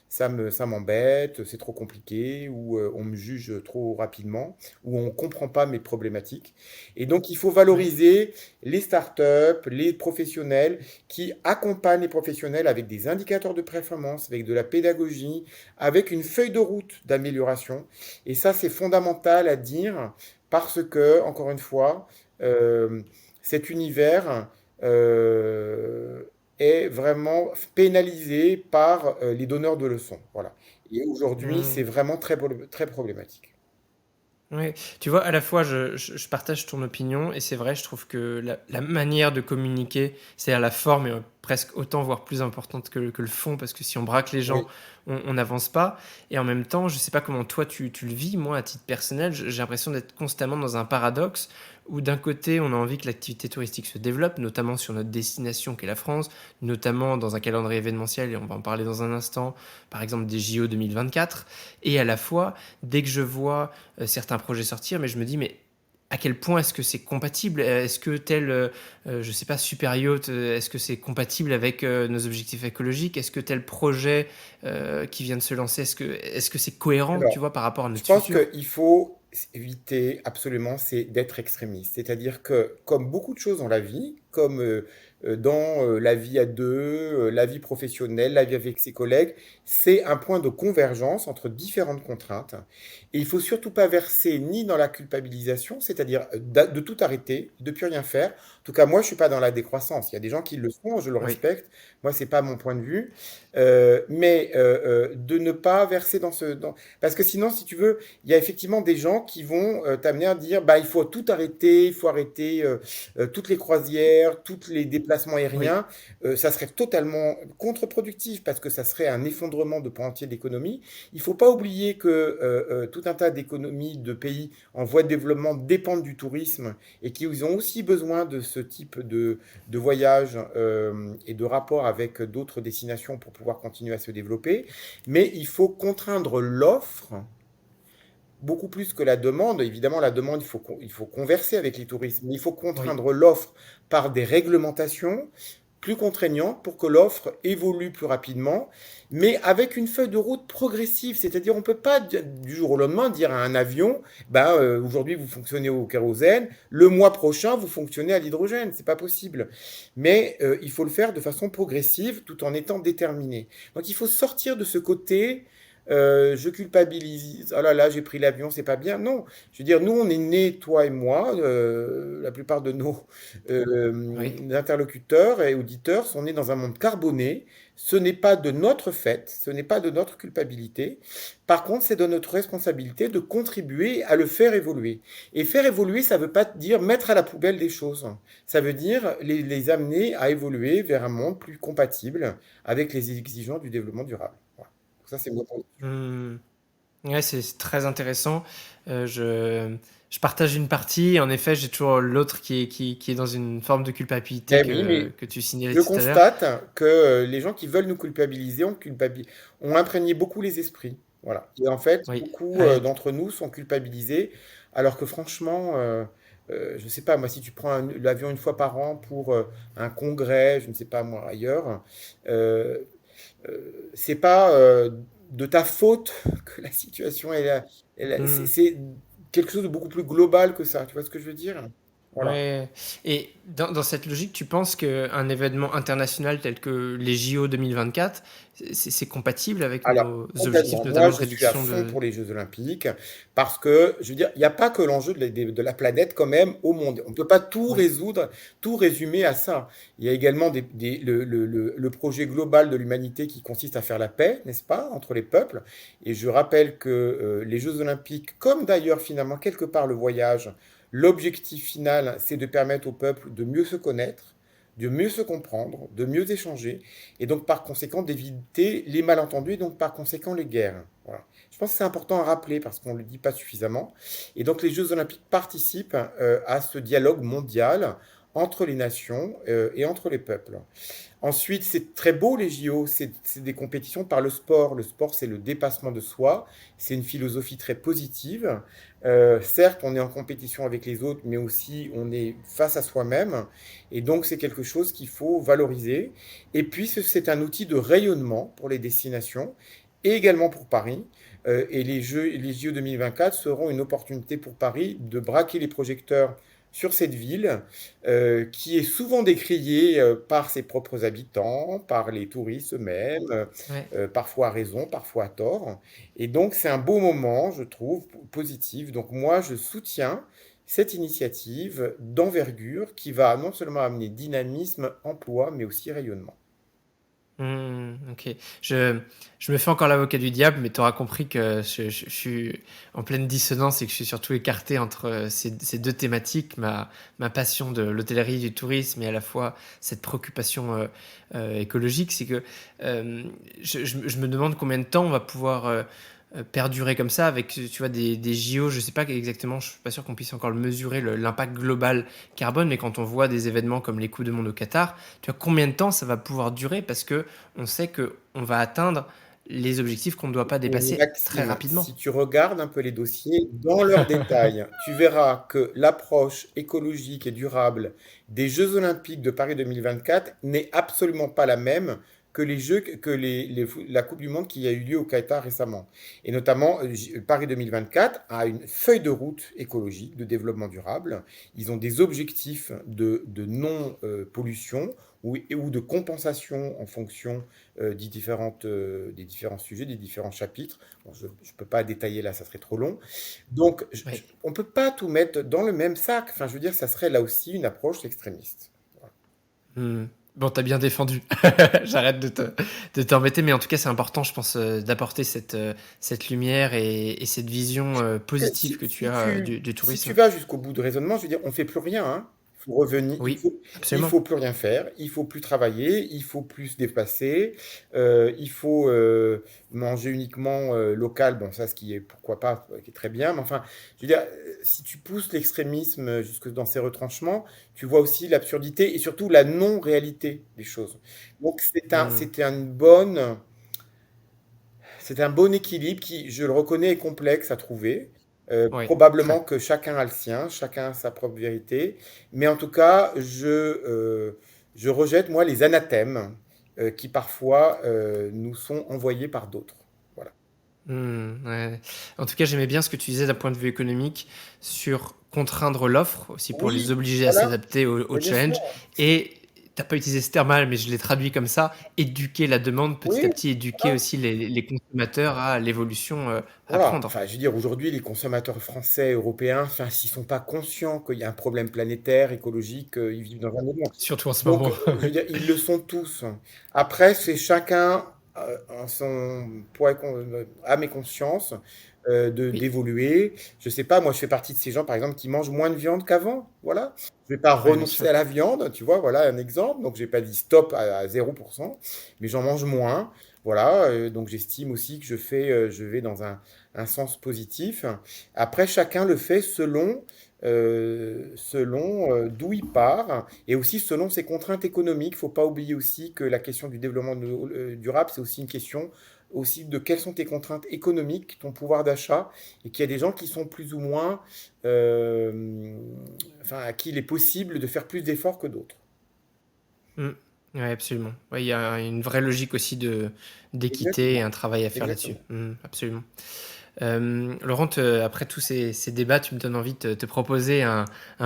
ça m'embête, c'est trop compliqué, ou on me juge trop rapidement, ou on ne comprend pas mes problématiques. Et donc, il faut Oui. valoriser les startups, les professionnels qui accompagnent les professionnels avec des indicateurs de performance, avec de la pédagogie, avec une feuille de route d'amélioration. Et ça, c'est fondamental à dire parce que, encore une fois, euh, cet univers euh, est vraiment pénalisé par les donneurs de leçons. Voilà. Et aujourd'hui, Mmh. c'est vraiment très problématique. Ouais, tu vois, à la fois, je partage ton opinion et c'est vrai, je trouve que la manière de communiquer, c'est-à-dire la forme est presque autant, voire plus importante que le fond, parce que si on braque les gens, Oui. on n'avance pas. Et en même temps, je sais pas comment toi tu le vis, moi, à titre personnel, j'ai l'impression d'être constamment dans un paradoxe où d'un côté, on a envie que l'activité touristique se développe, notamment sur notre destination qu'est la France, notamment dans un calendrier événementiel, et on va en parler dans un instant, par exemple des JO 2024, et à la fois, dès que je vois certains projets sortir, mais je me dis, mais à quel point est-ce que c'est compatible? Est-ce que tel, je sais pas, super yacht, est-ce que c'est compatible avec nos objectifs écologiques? Est-ce que tel projet qui vient de se lancer, est-ce que c'est cohérent, tu Alors, vois, par rapport à je notre pense futur? qu'il faut éviter absolument, c'est d'être extrémiste. C'est-à-dire que, comme beaucoup de choses dans la vie, comme dans la vie à deux, la vie professionnelle, la vie avec ses collègues, c'est un point de convergence entre différentes contraintes. Et il faut surtout pas verser ni dans la culpabilisation, c'est-à-dire de tout arrêter, de plus rien faire. En tout cas, moi, je suis pas dans la décroissance. Il y a des gens qui le font, je le Oui, respecte. Moi, c'est pas mon point de vue. Mais de ne pas verser parce que sinon, si tu veux, il y a effectivement des gens qui vont t'amener à dire, bah, il faut tout arrêter, il faut arrêter toutes les croisières, tous les déplacements oui, aériens. Ça serait totalement contre-productif parce que ça serait un effondrement de pans entiers de l'économie. Il faut pas oublier que tout un tas d'économies de pays en voie de développement dépendent du tourisme et qu'ils ont aussi besoin de ce type de voyage et de rapport avec d'autres destinations pour pouvoir continuer à se développer. Mais il faut contraindre l'offre beaucoup plus que la demande. Évidemment, la demande, il faut converser avec les touristes, mais il faut oui. contraindre l'offre par des réglementations plus contraignantes pour que l'offre évolue plus rapidement, mais avec une feuille de route progressive. C'est-à-dire, on ne peut pas du jour au lendemain dire à un avion, ben, aujourd'hui vous fonctionnez au kérosène, le mois prochain vous fonctionnez à l'hydrogène. C'est pas possible. Mais il faut le faire de façon progressive tout en étant déterminé. Donc il faut sortir de ce côté je culpabilise. Oh là là, j'ai pris l'avion, c'est pas bien. Non, je veux dire, nous, on est nés, toi et moi, la plupart de nos Oui. interlocuteurs et auditeurs sont nés dans un monde carboné. Ce n'est pas de notre fait, ce n'est pas de notre culpabilité. Par contre, c'est de notre responsabilité de contribuer à le faire évoluer. Et faire évoluer, ça ne veut pas dire mettre à la poubelle des choses. Ça veut dire les amener à évoluer vers un monde plus compatible avec les exigences du développement durable. Voilà. Ça, c'est moi. Hmm. Ouais, c'est très intéressant. Euh, je, je partage une partie. En effet, j'ai toujours l'autre qui est dans une forme de culpabilité Eh oui, mais que tu signalais je tout à l'heure. constate que les gens qui veulent nous culpabiliser ont imprégné beaucoup les esprits. Voilà. Et en fait, Oui, beaucoup ouais. d'entre nous sont culpabilisés, alors que franchement, je ne sais pas, moi, si tu prends l'avion une fois par an pour un congrès, je ne sais pas moi, ailleurs, euh, c'est pas de ta faute que la situation Mmh. c'est quelque chose de beaucoup plus global que ça. Tu vois ce que je veux dire? Voilà. Ouais, et dans cette logique, tu penses qu'un événement international tel que les JO 2024, c'est compatible avec Alors, nos objectifs, complètement. Moi, notamment de je suis à réduction fond de... pour les Jeux Olympiques parce que, je veux dire, il n'y a pas que l'enjeu de la planète quand même au monde. On ne peut pas tout Oui. résoudre, tout résumer à ça. Il y a également le projet global de l'humanité qui consiste à faire la paix, n'est-ce pas, entre les peuples. Et je rappelle que les Jeux Olympiques, comme d'ailleurs finalement quelque part le voyage, l'objectif final, c'est de permettre aux peuples de mieux se connaître, de mieux se comprendre, de mieux échanger et donc par conséquent d'éviter les malentendus et donc par conséquent les guerres. Voilà. Je pense que c'est important à rappeler parce qu'on ne le dit pas suffisamment. Et donc les Jeux olympiques participent à ce dialogue mondial entre les nations et entre les peuples. Ensuite, c'est très beau les JO, c'est des compétitions par le sport. Le sport, c'est le dépassement de soi, c'est une philosophie très positive. Certes, on est en compétition avec les autres, mais aussi on est face à soi-même. Et donc, c'est quelque chose qu'il faut valoriser. Et puis, c'est un outil de rayonnement pour les destinations et également pour Paris. Et les JO 2024 seront une opportunité pour Paris de braquer les projecteurs sur cette ville qui est souvent décriée par ses propres habitants, par les touristes eux-mêmes, Ouais. parfois à raison, parfois à tort. Et donc c'est un beau moment, je trouve, positif. Donc moi, je soutiens cette initiative d'envergure qui va non seulement amener dynamisme, emploi, mais aussi rayonnement. OK. Je me fais encore l'avocat du diable, mais tu auras compris que je suis en pleine dissonance et que je suis surtout écarté entre ces 2 thématiques, ma passion de l'hôtellerie, du tourisme et à la fois cette préoccupation écologique. C'est que je me demande combien de temps on va pouvoir perdurer comme ça avec, tu vois, des JO. Je sais pas exactement, je suis pas sûr qu'on puisse encore le mesurer, l'impact global carbone, mais quand on voit des événements comme les Coupes du Monde au Qatar, tu vois, combien de temps ça va pouvoir durer parce que on sait qu'on va atteindre les objectifs qu'on ne doit pas dépasser très Maxime, rapidement. si tu regardes un peu les dossiers dans leurs détails, tu verras que l'approche écologique et durable des Jeux Olympiques de Paris 2024 n'est absolument pas la même que les Jeux, que la Coupe du Monde qui a eu lieu au Qatar récemment. Et notamment, Paris 2024 a une feuille de route écologique de développement durable. Ils ont des objectifs de non-pollution ou de compensation en fonction des différents sujets, des différents chapitres. Bon, je ne peux pas détailler là, ça serait trop long. Donc, Oui. on ne peut pas tout mettre dans le même sac. Enfin, je veux dire, ça serait là aussi une approche extrémiste. Voilà. Hmm. Bon, t'as bien défendu. J'arrête de t'embêter, mais en tout cas, c'est important, je pense, d'apporter cette lumière et cette vision positive Si, que tu si as tu, du si tu tourisme. vas jusqu'au bout du raisonnement, je veux dire, on ne fait plus rien, hein. Il faut revenir, Oui, il absolument. faut plus rien faire, il faut plus travailler, il faut plus se déplacer, il faut manger uniquement local. Bon, ça, ce qui est pourquoi pas, qui est très bien. Mais enfin, je veux dire, si tu pousses l'extrémisme jusque dans ses retranchements, tu vois aussi l'absurdité et surtout la non-réalité des choses. Donc, Hmm. c'est un bon équilibre qui, je le reconnais, est complexe à trouver. Oui, Probablement très. que chacun a le sien, chacun a sa propre vérité. Mais en tout cas, je rejette, moi, les anathèmes qui parfois nous sont envoyés par d'autres. Voilà. Ouais. En tout cas, j'aimais bien ce que tu disais d'un point de vue économique sur contraindre l'offre, aussi pour les Oui, obliger à voilà, s'adapter au mais bien sûr. challenge. Et t'as pas utilisé ce terme mal, mais je l'ai traduit comme ça, éduquer la demande petit à Oui, petit, éduquer voilà. aussi les consommateurs à l'évolution à Voilà, prendre. enfin, je veux dire, aujourd'hui, les consommateurs français, européens, enfin, s'ils sont pas conscients qu'il y a un problème planétaire, écologique, ils vivent dans un autre monde. Surtout en ce Donc, moment. je veux dire, ils le sont tous. Après, c'est chacun en son poids âme et conscience Oui, d'évoluer. Je sais pas, moi, je fais partie de ces gens, par exemple, qui mangent moins de viande qu'avant. Voilà. Je vais pas ouais, bien renoncer sûr. à la viande, tu vois, voilà un exemple. Donc, j'ai pas dit stop à 0%, mais j'en mange moins. Voilà, donc j'estime aussi que je vais dans un sens positif. Après, chacun le fait selon d'où il part et aussi selon ses contraintes économiques. Il ne faut pas oublier aussi que la question du développement durable, c'est aussi une question aussi de quelles sont tes contraintes économiques, ton pouvoir d'achat, et qu'il y a des gens qui sont plus ou moins, euh, enfin, à qui il est possible de faire plus d'efforts que d'autres. Mm. Ouais, absolument. Ouais, il y a une vraie logique aussi d'équité et Exactement, un travail à faire là-dessus. exactement. Absolument. Laurent, après tous ces débats, tu me donnes envie de te proposer un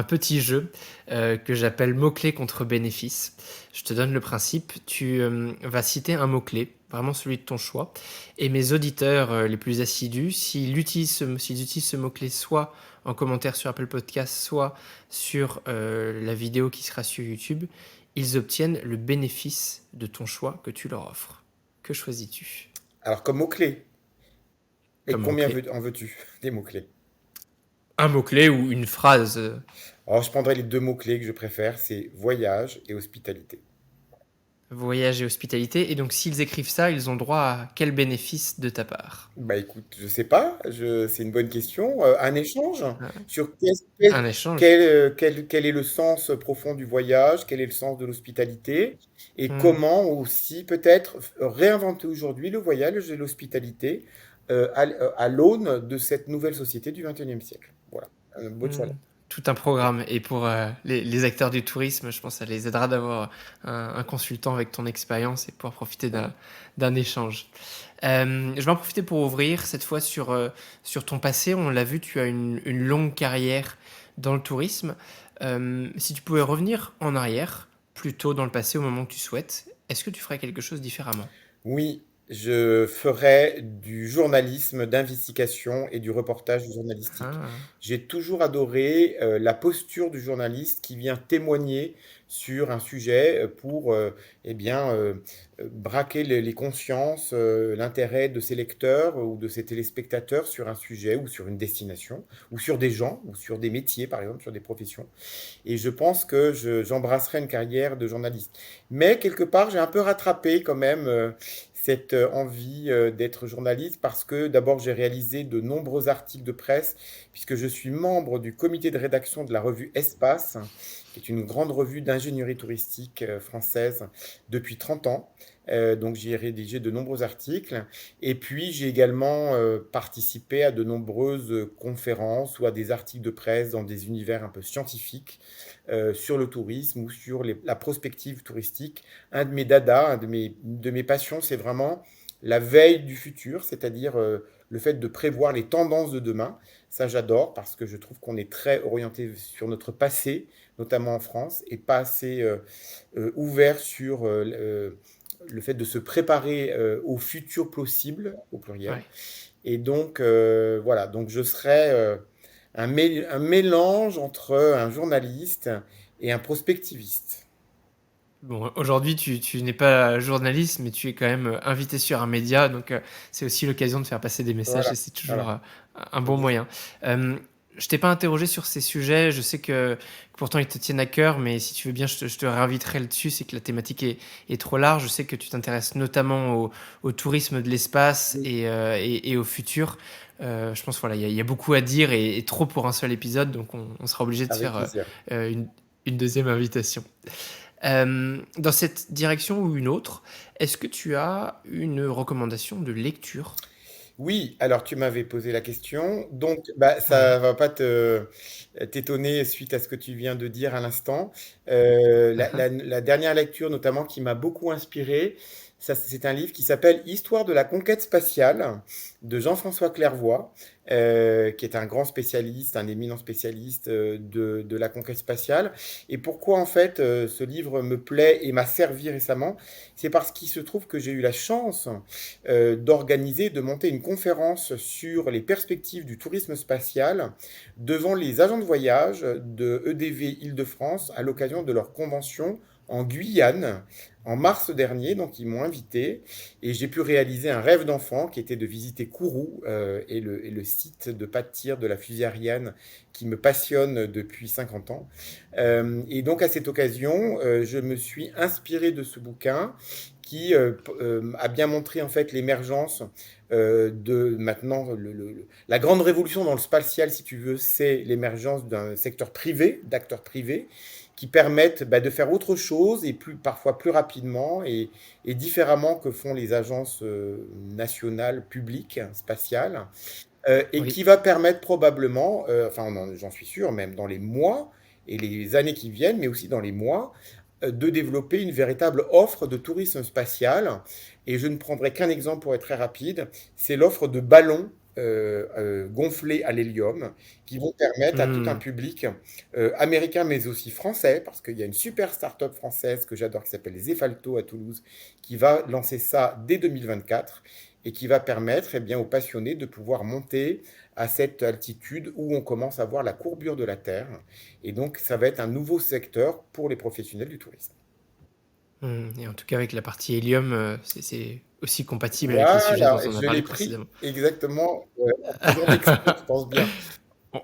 petit jeu que j'appelle mots-clés contre bénéfices. Je te donne le principe. Tu vas citer un mot-clé, vraiment celui de ton choix. Et mes auditeurs les plus assidus, s'ils utilisent ce mot-clé soit en commentaire sur Apple Podcast, soit sur la vidéo qui sera sur YouTube, ils obtiennent le bénéfice de ton choix que tu leur offres. Que choisis-tu Alors, comme mot-clé, et comme combien mot-clé? en veux-tu des mots-clés? Un mot-clé ou une phrase. Alors, je prendrai les deux mots-clés que je préfère, c'est voyage et hospitalité. Voyage et hospitalité. Et donc, s'ils écrivent ça, ils ont droit à quel bénéfice de ta part? Bah écoute, je sais pas, c'est une bonne question. Un échange Ouais. sur Un échange. quel est le sens profond du voyage, quel est le sens de l'hospitalité, et Hmm. comment aussi peut-être réinventer aujourd'hui le voyage et l'hospitalité à l'aune de cette nouvelle société du XXIe siècle. Voilà, un beau challenge. Hmm. Tout un programme. Et pour les acteurs du tourisme, je pense que ça les aidera d'avoir un consultant avec ton expérience et pouvoir profiter d'un échange. Je vais en profiter pour ouvrir cette fois sur ton passé. On l'a vu, tu as une longue carrière dans le tourisme. Si tu pouvais revenir en arrière, plus tôt dans le passé, au moment que tu souhaites, est-ce que tu ferais quelque chose différemment? Oui, je ferai du journalisme d'investigation et du reportage journalistique. Ah. J'ai toujours adoré la posture du journaliste qui vient témoigner sur un sujet pour eh bien, braquer les consciences, l'intérêt de ses lecteurs ou de ses téléspectateurs sur un sujet ou sur une destination ou sur des gens ou sur des métiers, par exemple, sur des professions. Et je pense que j'embrasserai une carrière de journaliste. Mais quelque part, j'ai un peu rattrapé quand même cette envie d'être journaliste parce que d'abord, j'ai réalisé de nombreux articles de presse puisque je suis membre du comité de rédaction de la revue Espace, qui est une grande revue d'ingénierie touristique française depuis 30 ans. Donc j'y ai rédigé de nombreux articles. Et puis j'ai également participé à de nombreuses conférences ou à des articles de presse dans des univers un peu scientifiques sur le tourisme ou sur la prospective touristique. Un de mes dadas, de mes passions, c'est vraiment la veille du futur, c'est-à-dire le fait de prévoir les tendances de demain. Ça, j'adore parce que je trouve qu'on est très orienté sur notre passé, notamment en France, et pas assez ouvert sur le fait de se préparer au futur possible, au pluriel. Ouais. Et donc, voilà, donc je serais un mélange entre un journaliste et un prospectiviste. Bon, aujourd'hui, tu n'es pas journaliste, mais tu es quand même invité sur un média, donc c'est aussi l'occasion de faire passer des messages Voilà, et c'est toujours voilà. un bon moyen. Je t'ai pas interrogé sur ces sujets, je sais que pourtant ils te tiennent à cœur, mais si tu veux bien, je te réinviterai là-dessus, c'est que la thématique est trop large. Je sais que tu t'intéresses notamment au tourisme de l'espace Oui, et au futur. Je pense voilà, il y a beaucoup à dire et trop pour un seul épisode, donc on sera obligé de avec faire plaisir. une deuxième invitation. Dans cette direction ou une autre, est-ce que tu as une recommandation de lecture? Oui, alors tu m'avais posé la question, donc bah, Ouais. ça va pas t'étonner suite à ce que tu viens de dire à l'instant. La dernière lecture notamment qui m'a beaucoup inspiré, ça, c'est un livre qui s'appelle Histoire de la conquête spatiale de Jean-François Clairvoy, qui est un grand spécialiste, un éminent spécialiste de la conquête spatiale. Et pourquoi en fait ce livre me plaît et m'a servi récemment, c'est parce qu'il se trouve que j'ai eu la chance d'organiser, de monter une conférence sur les perspectives du tourisme spatial devant les agents de voyage de EDV Île-de-France à l'occasion de leur convention en Guyane en mars dernier. Donc ils m'ont invité et j'ai pu réaliser un rêve d'enfant qui était de visiter Kourou et le site de pas de tir de la fusée Ariane qui me passionne depuis 50 ans. Et donc à cette occasion, je me suis inspiré de ce bouquin qui a bien montré en fait l'émergence de maintenant la grande révolution dans le spatial, si tu veux, c'est l'émergence d'un secteur privé, d'acteurs privés, qui permettent de faire autre chose et parfois plus rapidement et différemment que font les agences nationales publiques spatiales, et Oui. qui va permettre probablement, j'en suis sûr, même dans les mois et les années qui viennent, mais aussi dans les mois, de développer une véritable offre de tourisme spatial. Et je ne prendrai qu'un exemple pour être très rapide, c'est l'offre de ballons gonflés à l'hélium qui vont permettre à tout un Hmm. public américain mais aussi français, parce qu'il y a une super start-up française que j'adore qui s'appelle Zefalto à Toulouse, qui va lancer ça dès 2024 et qui va permettre bien, aux passionnés de pouvoir monter à cette altitude où on commence à voir la courbure de la Terre. Et donc, ça va être un nouveau secteur pour les professionnels du tourisme. Et en tout cas, avec la partie hélium, c'est aussi compatible avec les sujets dont Voilà, et on a je parlé l'ai pris précédemment. exactement en faisant exprès, je pense bien.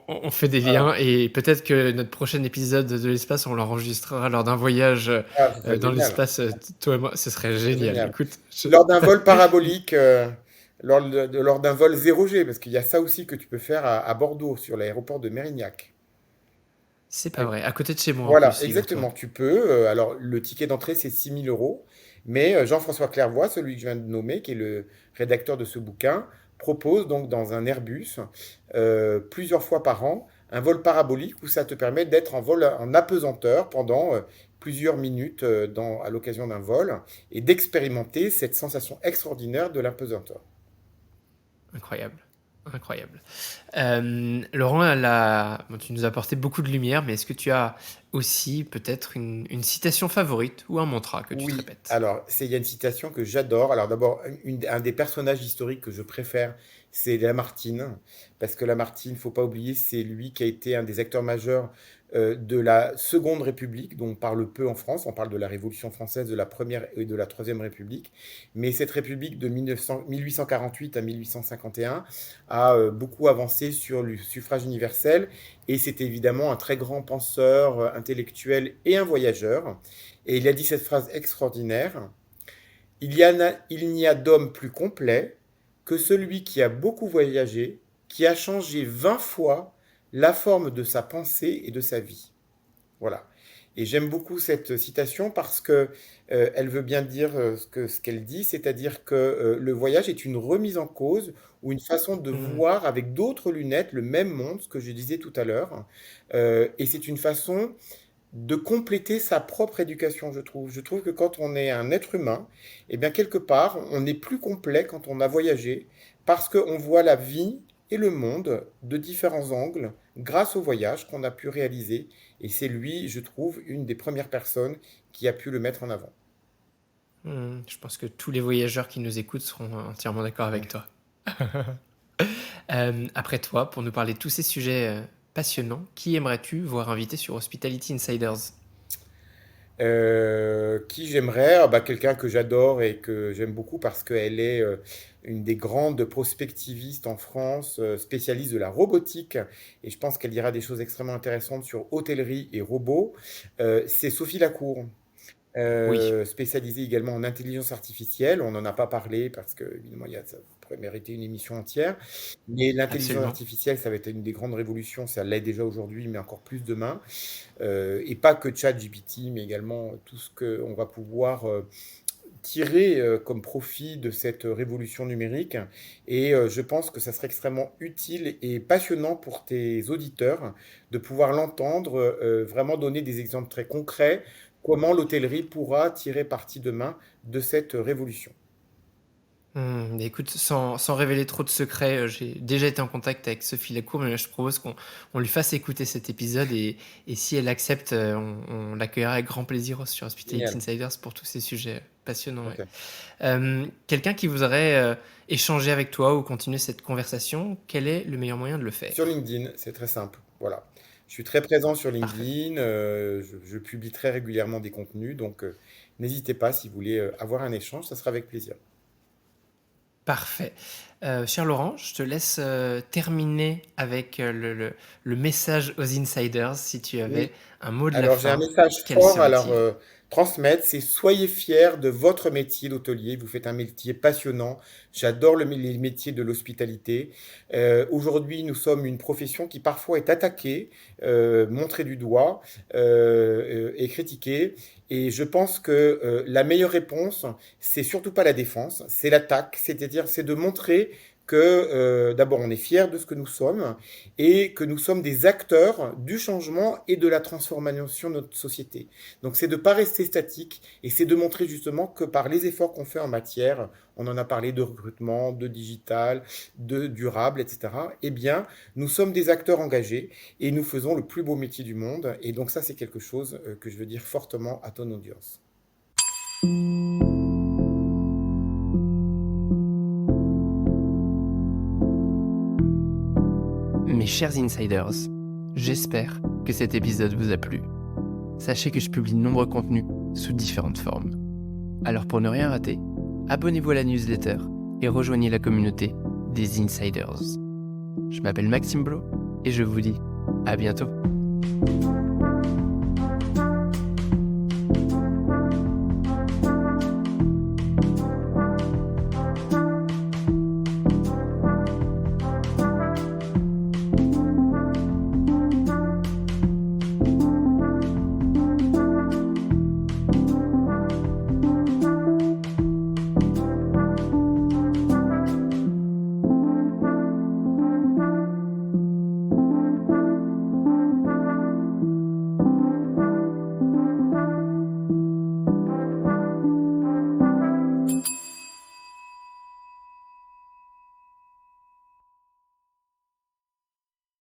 On fait des Voilà. liens et peut-être que notre prochain épisode de l'espace, on l'enregistrera lors d'un voyage Ah, ce serait dans génial. l'espace, toi et moi. Ce serait Ce serait génial. génial. Écoute, Lors d'un vol parabolique, lors d'un vol 0G, parce qu'il y a ça aussi que tu peux faire à Bordeaux, sur l'aéroport de Mérignac. c'est pas vrai. À côté de chez moi en Voilà, plus, figure-toi. exactement. Tu peux. Alors, le ticket d'entrée, c'est 6 000 euros. Mais Jean-François Clairvoy, celui que je viens de nommer, qui est le rédacteur de ce bouquin, propose donc dans un Airbus, plusieurs fois par an, un vol parabolique où ça te permet d'être en vol en apesanteur pendant plusieurs minutes à l'occasion d'un vol et d'expérimenter cette sensation extraordinaire de l'apesanteur. Incroyable. Incroyable. Laurent, bon, tu nous as apporté beaucoup de lumière, mais est-ce que tu as aussi peut-être une citation favorite ou un mantra que tu te Oui, répètes? alors il y a une citation que j'adore. Alors d'abord, un des personnages historiques que je préfère, c'est Lamartine, parce que Lamartine, faut pas oublier, c'est lui qui a été un des acteurs majeurs de la Seconde République, dont on parle peu en France. On parle de la Révolution française, de la Première et de la Troisième République, mais cette République de 1848 à 1851 a beaucoup avancé sur le suffrage universel, et c'est évidemment un très grand penseur, intellectuel et un voyageur. Et il a dit cette phrase extraordinaire: il n'y a d'homme plus complet que celui qui a beaucoup voyagé, qui a changé 20 fois la forme de sa pensée et de sa vie. Voilà. Et j'aime beaucoup cette citation parce que elle veut bien dire ce qu'elle dit, c'est-à-dire que le voyage est une remise en cause ou une façon de Hmm. voir avec d'autres lunettes le même monde, ce que je disais tout à l'heure. Et c'est une façon de compléter sa propre éducation, je trouve. Je trouve que quand on est un être humain, eh bien quelque part, on est plus complet quand on a voyagé, parce qu'on voit la vie et le monde de différents angles grâce au voyage qu'on a pu réaliser. Et c'est lui, je trouve, une des premières personnes qui a pu le mettre en avant. Je pense que tous les voyageurs qui nous écoutent seront entièrement d'accord avec Ouais. toi. Après toi, pour nous parler de tous ces sujets passionnants, qui aimerais-tu voir invité sur Hospitality Insiders? Qui j'aimerais? Ah bah, quelqu'un que j'adore et que j'aime beaucoup parce qu'elle est une des grandes prospectivistes en France, spécialiste de la robotique. Et je pense qu'elle dira des choses extrêmement intéressantes sur hôtellerie et robots. C'est Sophie Lacour, Oui, spécialisée également en intelligence artificielle. On n'en a pas parlé parce que, évidemment, ça pourrait mériter une émission entière. Mais l'intelligence absolument. artificielle, ça va être une des grandes révolutions. Ça l'est déjà aujourd'hui, mais encore plus demain. Et pas que ChatGPT, mais également tout ce qu'on va pouvoir tirer comme profit de cette révolution numérique. Et je pense que ça serait extrêmement utile et passionnant pour tes auditeurs de pouvoir l'entendre, vraiment donner des exemples très concrets, comment l'hôtellerie pourra tirer parti demain de cette révolution. Mais écoute, sans révéler trop de secrets, j'ai déjà été en contact avec Sophie Lacour, mais là, je propose qu'on lui fasse écouter cet épisode et si elle accepte, on l'accueillera avec grand plaisir sur Hospitality Génial. Insiders pour tous ces sujets passionnants. Ouais. Ok. Quelqu'un qui voudrait échanger avec toi ou continuer cette conversation, quel est le meilleur moyen de le Sur faire? LinkedIn, c'est très simple. Voilà. Je suis très présent sur Parfait. LinkedIn, je publie très régulièrement des contenus, donc n'hésitez pas si vous voulez avoir un échange, ça sera avec plaisir. Parfait. Cher Laurent, je te laisse terminer avec le message aux insiders. Si tu avais Oui. un mot de la Alors j'ai un fin, message quel fort à leur serait-il? transmettre, c'est soyez fiers de votre métier d'hôtelier. Vous faites un métier passionnant. J'adore les métiers de l'hospitalité. Aujourd'hui, nous sommes une profession qui parfois est attaquée, montrée du doigt et critiquée. Et je pense que la meilleure réponse, c'est surtout pas la défense, c'est l'attaque. C'est-à-dire, c'est de montrer que d'abord on est fier de ce que nous sommes et que nous sommes des acteurs du changement et de la transformation de notre société. Donc c'est de ne pas rester statique et c'est de montrer justement que par les efforts qu'on fait en matière, on en a parlé de recrutement, de digital, de durable, etc. Eh bien, nous sommes des acteurs engagés et nous faisons le plus beau métier du monde. Et donc ça, c'est quelque chose que je veux dire fortement à ton audience. Mes chers insiders, j'espère que cet épisode vous a plu. Sachez que je publie de nombreux contenus sous différentes formes. Alors pour ne rien rater, abonnez-vous à la newsletter et rejoignez la communauté des insiders. Je m'appelle Maxime Blo et je vous dis à bientôt.